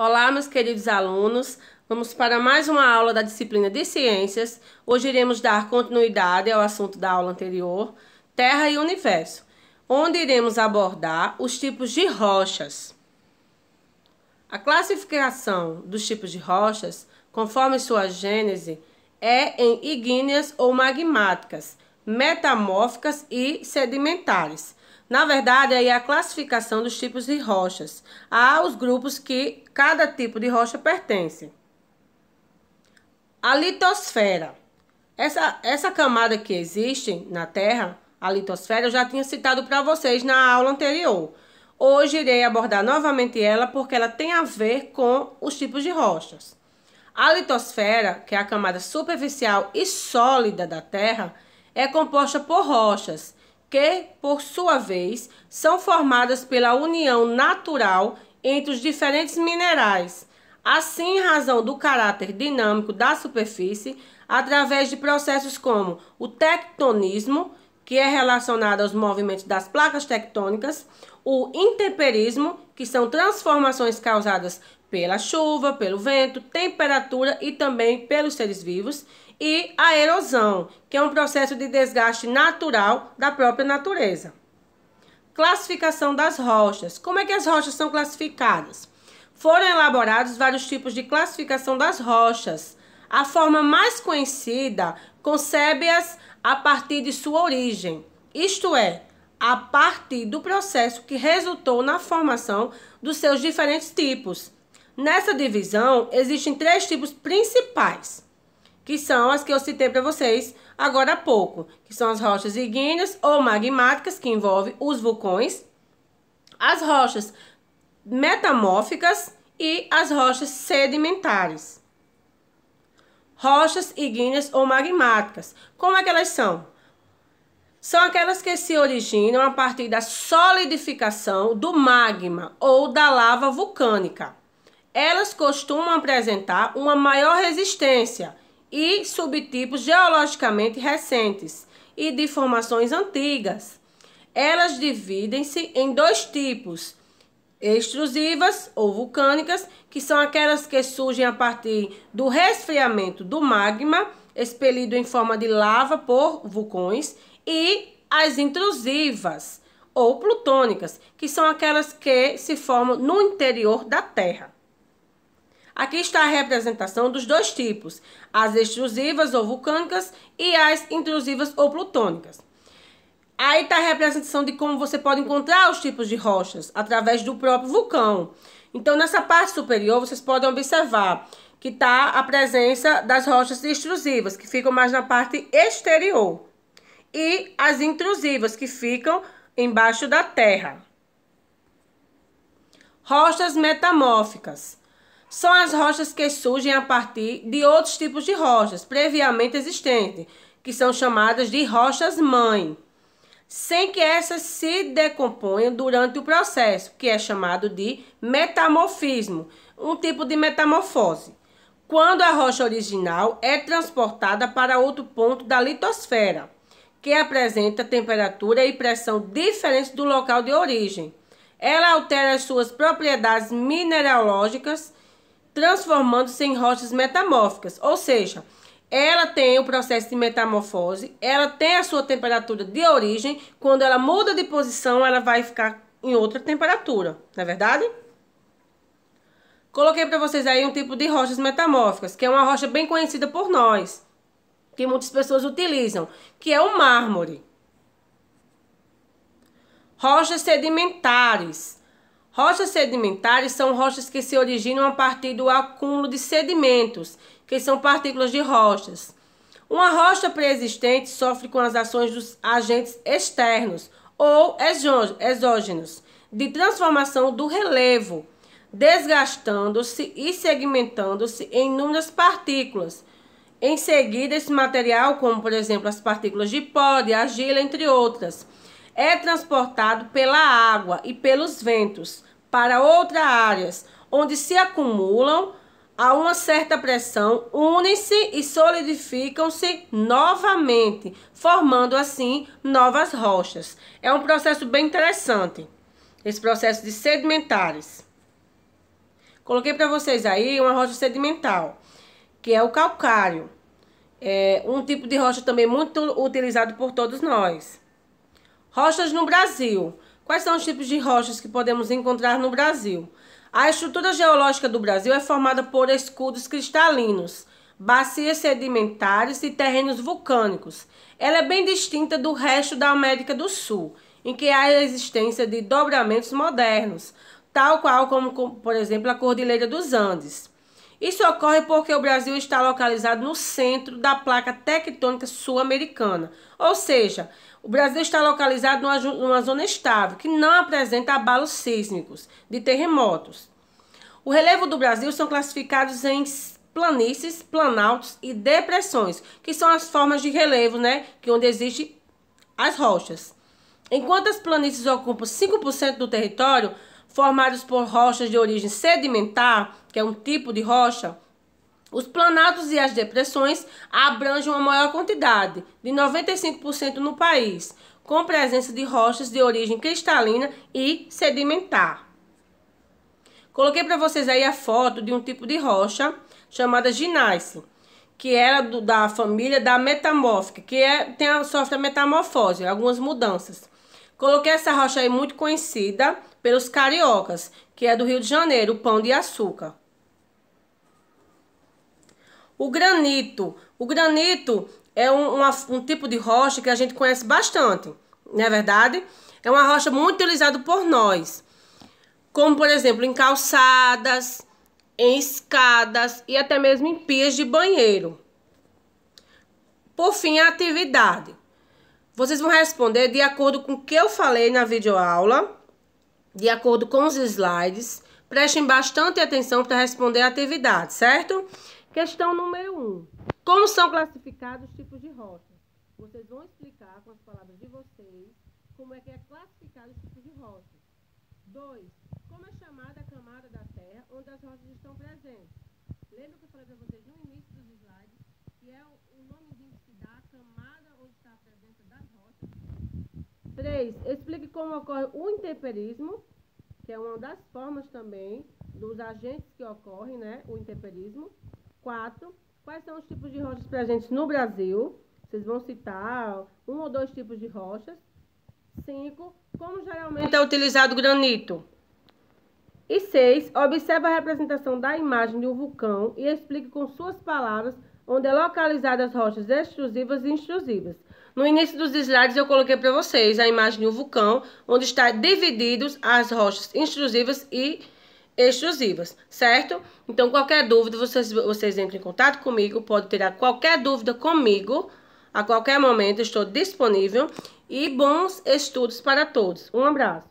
Olá, meus queridos alunos. Vamos para mais uma aula da disciplina de Ciências. Hoje iremos dar continuidade ao assunto da aula anterior, Terra e Universo, onde iremos abordar os tipos de rochas. A classificação dos tipos de rochas, conforme sua gênese, é em ígneas ou magmáticas, metamórficas e sedimentares. Na verdade, aí é a classificação dos tipos de rochas. Há os grupos que cada tipo de rocha pertence. A litosfera. Essa camada que existe na Terra, a litosfera, eu já tinha citado para vocês na aula anterior. Hoje irei abordar novamente ela porque ela tem a ver com os tipos de rochas. A litosfera, que é a camada superficial e sólida da Terra, é composta por rochas que, por sua vez, são formadas pela união natural entre os diferentes minerais, assim em razão do caráter dinâmico da superfície, através de processos como o tectonismo, que é relacionado aos movimentos das placas tectônicas, o intemperismo, que são transformações causadas pela chuva, pelo vento, temperatura e também pelos seres vivos, e a erosão, que é um processo de desgaste natural da própria natureza. Classificação das rochas. Como é que as rochas são classificadas? Foram elaborados vários tipos de classificação das rochas. A forma mais conhecida concebe-as a partir de sua origem, isto é, a partir do processo que resultou na formação dos seus diferentes tipos. Nessa divisão, existem três tipos principais, que são as que eu citei para vocês agora há pouco, que são as rochas ígneas ou magmáticas, que envolvem os vulcões, as rochas metamórficas e as rochas sedimentares. Rochas ígneas ou magmáticas, como é que elas são? São aquelas que se originam a partir da solidificação do magma ou da lava vulcânica. Elas costumam apresentar uma maior resistência e subtipos geologicamente recentes e de formações antigas. Elas dividem-se em dois tipos: extrusivas ou vulcânicas, que são aquelas que surgem a partir do resfriamento do magma, expelido em forma de lava por vulcões, e as intrusivas ou plutônicas, que são aquelas que se formam no interior da Terra. Aqui está a representação dos dois tipos, as extrusivas ou vulcânicas e as intrusivas ou plutônicas. Aí está a representação de como você pode encontrar os tipos de rochas através do próprio vulcão. Então, nessa parte superior, vocês podem observar que está a presença das rochas extrusivas, que ficam mais na parte exterior, e as intrusivas, que ficam embaixo da terra. Rochas metamórficas. São as rochas que surgem a partir de outros tipos de rochas previamente existentes, que são chamadas de rochas-mãe, sem que essas se decomponham durante o processo, que é chamado de metamorfismo, um tipo de metamorfose, quando a rocha original é transportada para outro ponto da litosfera, que apresenta temperatura e pressão diferentes do local de origem. Ela altera as suas propriedades mineralógicas, transformando-se em rochas metamórficas, ou seja, ela tem o processo de metamorfose, ela tem a sua temperatura de origem, quando ela muda de posição, ela vai ficar em outra temperatura, não é verdade? Coloquei para vocês aí um tipo de rochas metamórficas, que é uma rocha bem conhecida por nós, que muitas pessoas utilizam, que é o mármore. Rochas sedimentares. Rochas sedimentares são rochas que se originam a partir do acúmulo de sedimentos, que são partículas de rochas. Uma rocha pré-existente sofre com as ações dos agentes externos ou exógenos de transformação do relevo, desgastando-se e segmentando-se em inúmeras partículas. Em seguida, esse material, como por exemplo as partículas de pó, de argila, entre outras, é transportado pela água e pelos ventos para outras áreas, onde se acumulam a uma certa pressão, unem-se e solidificam-se novamente, formando assim novas rochas. É um processo bem interessante, esse processo de sedimentares. Coloquei para vocês aí uma rocha sedimental, que é o calcário. É um tipo de rocha também muito utilizado por todos nós. Rochas no Brasil. Quais são os tipos de rochas que podemos encontrar no Brasil? A estrutura geológica do Brasil é formada por escudos cristalinos, bacias sedimentares e terrenos vulcânicos. Ela é bem distinta do resto da América do Sul, em que há a existência de dobramentos modernos, tal qual como, por exemplo, a Cordilheira dos Andes. Isso ocorre porque o Brasil está localizado no centro da placa tectônica sul-americana, ou seja, o Brasil está localizado numa zona estável, que não apresenta abalos sísmicos de terremotos. O relevo do Brasil são classificados em planícies, planaltos e depressões, que são as formas de relevo, né, que onde existem as rochas. Enquanto as planícies ocupam 5% do território, formados por rochas de origem sedimentar, que é um tipo de rocha, os planaltos e as depressões abrangem uma maior quantidade, de 95% no país, com presença de rochas de origem cristalina e sedimentar. Coloquei para vocês aí a foto de um tipo de rocha chamada gneiss, que era da família da metamórfica, que sofre a metamorfose, algumas mudanças. Coloquei essa rocha aí muito conhecida pelos cariocas, que é do Rio de Janeiro, o Pão de Açúcar. O granito. O granito é um tipo de rocha que a gente conhece bastante, não é verdade? É uma rocha muito utilizada por nós, como por exemplo em calçadas, em escadas e até mesmo em pias de banheiro. Por fim, a atividade. Vocês vão responder de acordo com o que eu falei na videoaula, de acordo com os slides. Prestem bastante atenção para responder a atividade, certo? Questão número 1. Como são classificados os tipos de rochas? Vocês vão explicar com as palavras de vocês como é que é classificado os tipos de rochas. 2. Como é chamada a camada da Terra onde as rochas estão presentes? Lembra que eu falei para vocês no início dos slides, que é o nomezinho que se dá a camada onde está a presença das rochas? 3. Explique como ocorre o intemperismo, que é uma das formas também dos agentes que ocorrem, né? O intemperismo. 4. Quais são os tipos de rochas presentes no Brasil? Vocês vão citar um ou dois tipos de rochas. 5. Como geralmente é utilizado o granito? E 6. Observe a representação da imagem de um vulcão e explique com suas palavras onde é localizada as rochas extrusivas e intrusivas. No início dos slides eu coloquei para vocês a imagem de um vulcão, onde está divididos as rochas intrusivas e extrusivas, certo? Então, qualquer dúvida, vocês entrem em contato comigo, pode tirar qualquer dúvida comigo, a qualquer momento estou disponível. E bons estudos para todos. Um abraço.